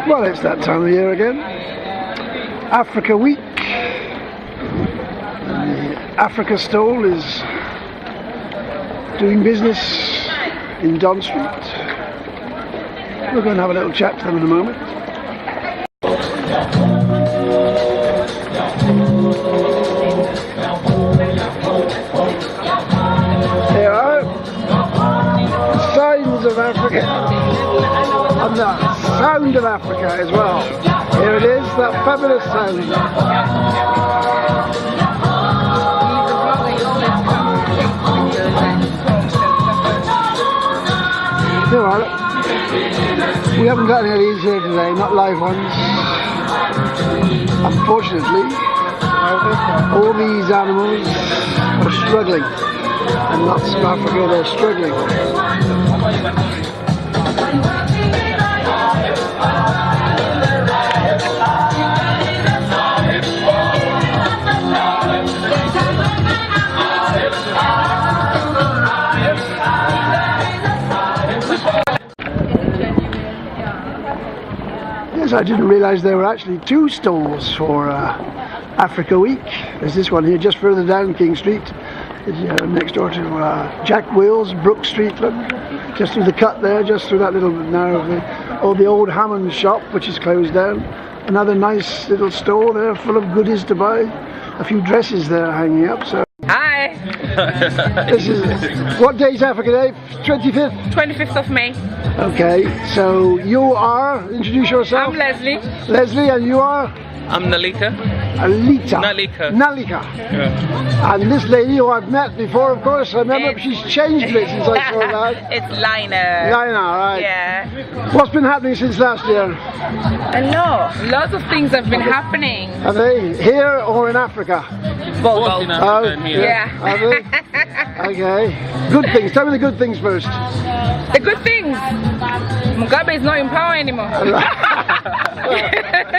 Well, it's that time of year again. Africa Week. And the Africa stall is doing business in Don Street. We're going to have a little chat to them in a moment. There are signs of Africa and the sound of Africa as well. Here it is, that fabulous sound. There are. We haven't got any of these here today, not live ones. Unfortunately, all these animals are struggling, and lots of Africa, they're struggling. Yes, I didn't realise there were actually two stalls for Africa Week. There's this one here just further down King Street. It's next door to Jack Wills, Brook Street, look. Just through the cut there, just through that little narrow the old Hammond shop, which is closed down. Another nice little store there full of goodies to buy. A few dresses there hanging up. So. Hi! This is, what day is Africa Day? 25th? 25th of May. Okay, so you are, introduce yourself. I'm Leslie. Leslie, and you are? I'm Nalika. Alita. Nalika. Nalika. Yeah. And this lady who I've met before, of course, I remember she's changed a bit since I saw that. It's Lina. Lina, right. Yeah. What's been happening since last year? A lot. Lots of things have been happening. Are they here or in Africa? Both in Africa and here. Yeah. Are they? Okay. Good things. Tell me the good things first. The good things. Mugabe is not in power anymore.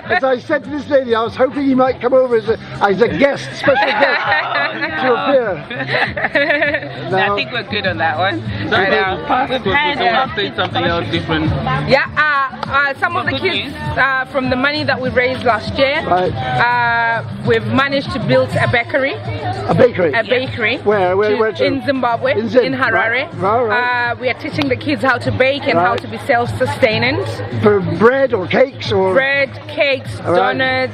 As I said to this lady, I was hoping he might come over as a guest, special guest, to appear. I think we're good on that one. Right now. We've say something else different. Yeah, some of the kids, from the money that we raised last year, Right. we've managed to build a bakery. A bakery? A bakery. Where to? In Zimbabwe, In Zim. in Harare. Right. We are teaching the kids how to bake and how Right. to be self-sustaining. For bread or cakes or? Bread, cakes, All right. donuts.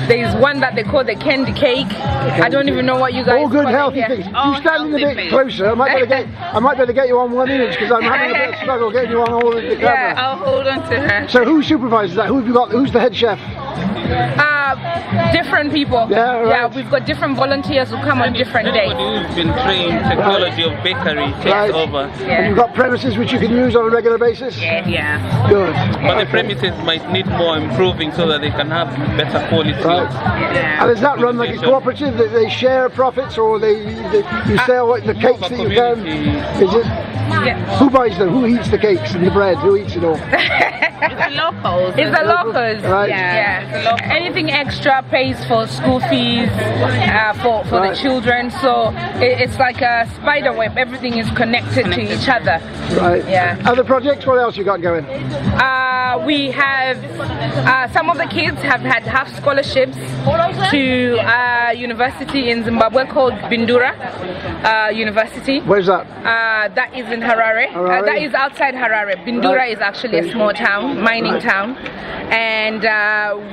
There's one that they call the candy cake. I don't even know what you guys All good call healthy it here. things. You standing a bit closer, I might be able to get you on one image because I'm having a bit of struggle getting you on all of the camera. Yeah, I'll hold on to her. So who supervises that? Who have you got? Who's the head chef? Different people. Yeah, right. Yeah, we've got different volunteers who come on different days. Anybody who's been trained technology of bakery takes Right. over. And you've got premises which you can use on a regular basis? Yeah. Good. But the premises might need more improving so that they can have better quality. Right. And is that run like a cooperative that they share profits or you sell the cakes that you can? Is it? Yeah. Who buys them? Who eats the cakes and the bread? Who eats it all? It's the locals. It's the locals. Right. Yeah. Anything extra pays for school fees for Right. the children. So it's like a spider web. Everything is connected to each other. Right. Yeah. Other projects? What else you got going? We have some of the kids have had half scholarships to university in Zimbabwe called Bindura University. Where's that? That is in Harare. Harare? That is outside Harare. Bindura Right. is actually a small town, mining Right. town. And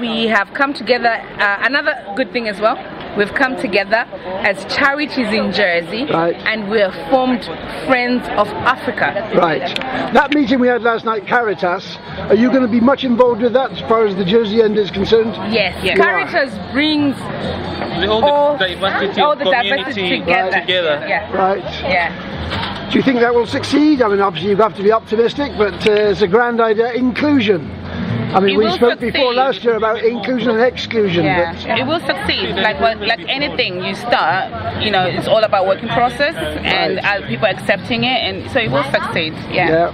we have come together, another good thing as well, we've come together as charities in Jersey, Right. and we have formed Friends of Africa. Right. That meeting we had last night, Caritas, are you going to be much involved with that as far as the Jersey end is concerned? Yes, You Caritas brings All the diversity all of the community diversity together. Yeah. Right. Yeah. Do you think that will succeed? I mean, obviously you have to be optimistic, but it's a grand idea. Inclusion. I mean, It we will spoke before succeed. last year about inclusion and exclusion. Yeah, But it will succeed. Like anything you start, you know, it's all about working process and people accepting it, and so it will succeed. Yeah.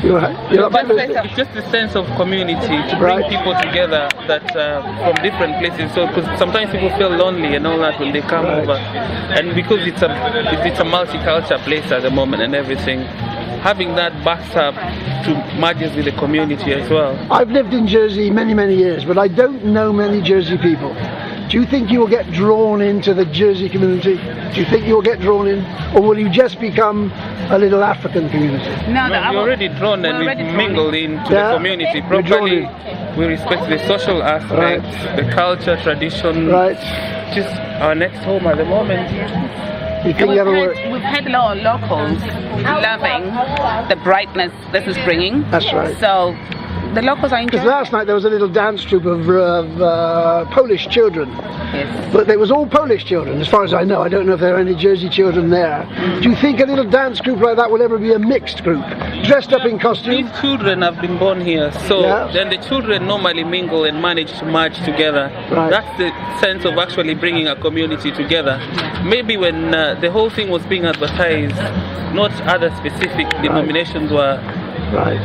You're optimistic. It's just a sense of community to bring people together that from different places. So, because sometimes people feel lonely and all that when they come over, and because it's a multicultural place at the moment and everything, having that backs up to merges with the community as well. I've lived in Jersey many years, but I don't know many Jersey people. Do you think you will get drawn into the Jersey community? Do you think you will get drawn in, or will you just become a little African community? No, we're already drawn and we mingled into the community properly. We respect the social aspects, the culture, tradition. Right. Just our next home at the moment. You think we've had a lot of locals loving the brightness this is bringing. That's right. So the locals are enjoying. Because last night there was a little dance troupe of Polish children. Yes. But they was all Polish children, as far as I know. I don't know if there are any Jersey children there. Do you think a little dance group like that will ever be a mixed group, dressed up in costume? These children have been born here, so then the children normally mingle and manage to merge together. Right. That's the sense of actually bringing a community together. Maybe when the whole thing was being advertised, not other specific denominations were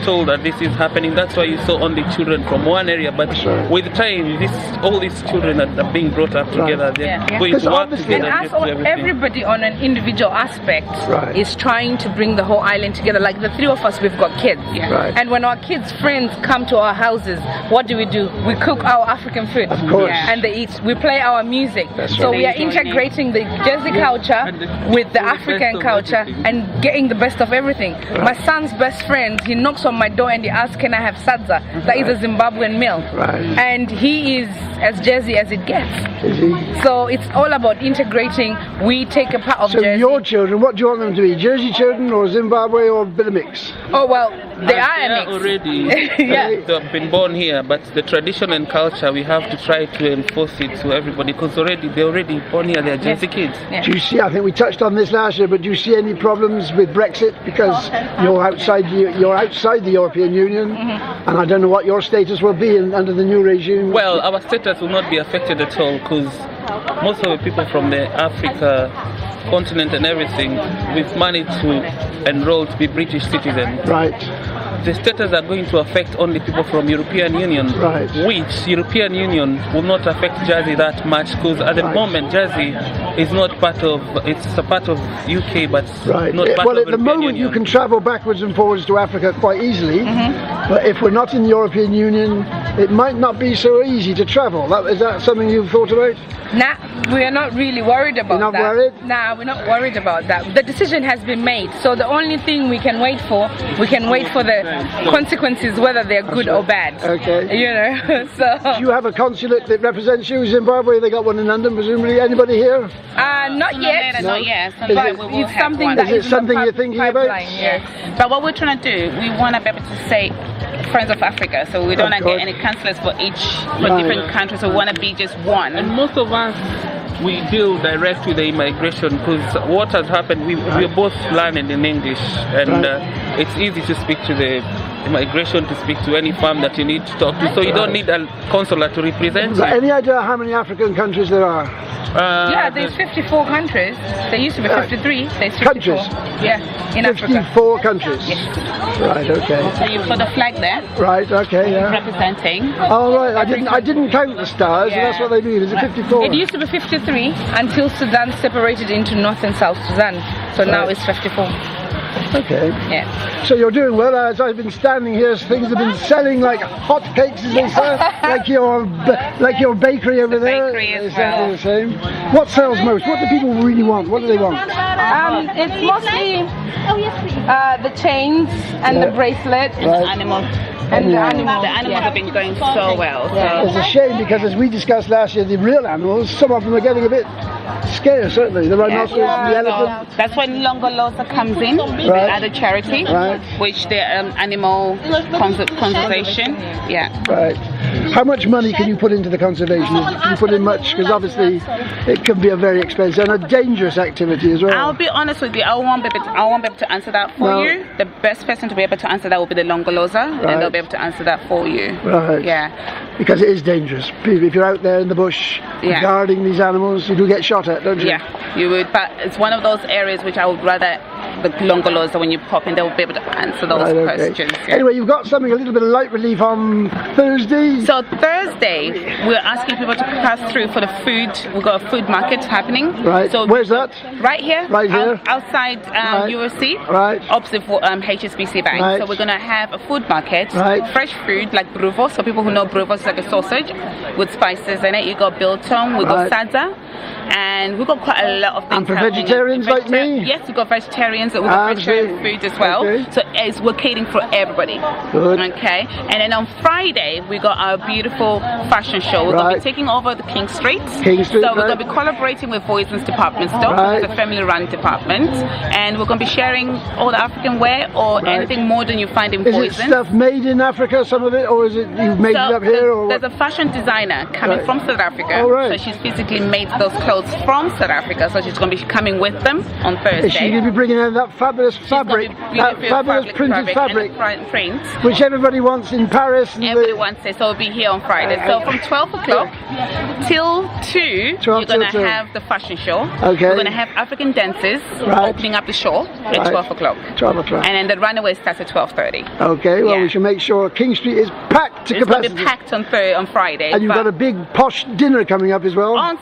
told that this is happening. That's why you saw only children from one area. But with time, all these children are being brought up together. They're going to work together. And everybody on an individual aspect is trying to bring the whole island together. Like the three of us, we've got kids. And when our kids' friends come to our houses, what do? We cook our African food. Of course. And they eat. We play our music. So we are integrating the Jersey culture with the African culture and getting the best of everything. My son's best friend, he knocks on my door and he asks, can I have sadza? That is a Zimbabwean meal. And he is as Jersey as it gets. So it's all about integrating. We take a part of Jersey. So your children, what do you want them to be? Jersey children or Zimbabwe or a bit of mix? Oh well, they are a mix. Already. They've been born here, but the tradition and culture, we have to try to enforce it to everybody, because they're already born here. They're Jersey kids. Do you see? I think we touched on this last year, but do you see any problems with Brexit because you're outside the European Union, and I don't know what your status will be under the new regime? Well, our status will not be affected at all, because most of the people from the Africa continent and everything, we've managed to enroll to be British citizens. The status are going to affect only people from European Union, which European Union will not affect Jersey that much, because at the moment Jersey is not part of, it's a part of UK, but not part well, of at the moment Union. you can travel backwards and forwards to Africa quite easily, but if we're not in the European Union, it might not be so easy to travel. Is that something you've thought about? Nah, we are not really worried about that. You're not worried? Nah, we're not worried about that. The decision has been made, so the only thing we can wait for the consequences, whether they're good or bad. Okay. You know, so. Do you have a consulate that represents you in Zimbabwe? They got one in London, presumably. Anybody here? Not yet. Not yet. But it's something that is it something you're thinking about? Yes. But what we're trying to do, we want to be able to say Friends of Africa, so we don't want to get any consulates for different countries. So we want to be just one. And most of us, we deal direct with the immigration, because what has happened, we're both learned in English, and it's easy to speak to the immigration, to speak to any firm that you need to talk to, so you don't need a consular to represent you. Any idea how many African countries there are? There's 54 countries. There used to be 53. There's 54. Countries? Yeah, in 54 Africa. Countries? Yes. Right, okay. So you've got the flag there. Right, okay, yeah. Representing. Oh, right, I didn't count the stars, and that's what they mean. Is it 54? It used to be 53 until Sudan separated into North and South Sudan. So now it's 54. Okay. Yeah. So you're doing well. As I've been standing here, things have been selling like hotcakes, as they say, like your bakery over there. Bakery as well. The same. What sells most? What do people really want? What do they want? It's mostly the chains and the bracelets. And the animals. And the animals. The animals have been going so well. So. It's a shame, because as we discussed last year, the real animals, some of them are getting a bit scarce, certainly. The rhinoceros and the elephant. So that's when Longolosa comes in, at a charity, which the animal conservation. Right. How much money can you put into the conservation? Can you put in much? Because obviously it can be a very expensive and a dangerous activity as well. I'll be honest with you, I won't be able to answer that for you. The best person to be able to answer that will be the Longolosa, and they'll be able to answer that for you. Right. Yeah. Because it is dangerous. If you're out there in the bush guarding these animals, you do get shot at, don't you? Yeah, you would. But it's one of those areas which I would rather the Longolosa, when you pop in, they'll be able to answer those questions. Anyway, you've got something, a little bit of light relief on Thursday. So Thursday, we're asking people to pass through for the food. We've got a food market happening. Right. So where's that? Right here. Right here. Outside UFC. Right. Opposite HSBC Bank. Right. So we're gonna have a food market. Right. Fresh food like bruvos. So people who know bruvos, it's like a sausage with spices in it. You got biltong. We got sadza. And we've got quite a lot of things. And for vegetarians like me? Yes, we've got vegetarians. We've got vegetarian food as well. Okay. So we're catering for everybody. Good. Okay. And then on Friday, we got our beautiful fashion show. We're going to be taking over the King Street. King Street, so we're going to be collaborating with Voisin's department store. Right. It's a family-run department. And we're going to be sharing all the African wear or anything modern you find in Voisin's. Is it stuff made in Africa, some of it, or is it you've made it up here? Or there's a fashion designer coming from South Africa. Oh, right. So she's physically made those clothes from South Africa. So she's going to be coming with them on Thursday. Is she going to be bringing in that fabulous fabric, that fabulous printed fabric, print, which everybody wants in Paris? Everybody wants it, so we'll be here on Friday. So from 12 o'clock till 2, you're going to have the fashion show. Okay. We're going to have African dancers opening up the show at 12 o'clock. 12 o'clock. And then the runaway starts at 12:30. Okay, well we should make sure King Street is packed to capacity. It's going to be packed on Friday. And you've got a big posh dinner coming up as well? On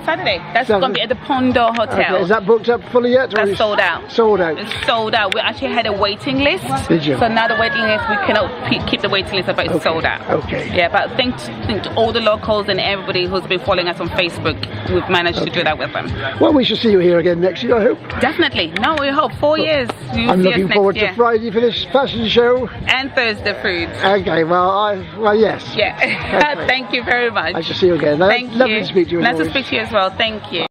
Saturday. That's going to be at the Pondo Hotel. Okay. Is that booked up fully yet? That's sold out. Sold out. It's sold out. We actually had a waiting list. Did you? So now the waiting list, we cannot keep the waiting list, but it's sold out. Okay. Yeah, but thanks to all the locals and everybody who's been following us on Facebook, we've managed to do that with them. Well, we shall see you here again next year, I hope. Definitely. No, we hope. 4 years. I'm looking forward to Friday for this fashion show. And Thursday food. Okay, well, yes. Yeah. Thank you very much. I shall see you again. Thank you. Lovely to speak to you. Nice to speak to you as well. Thank you.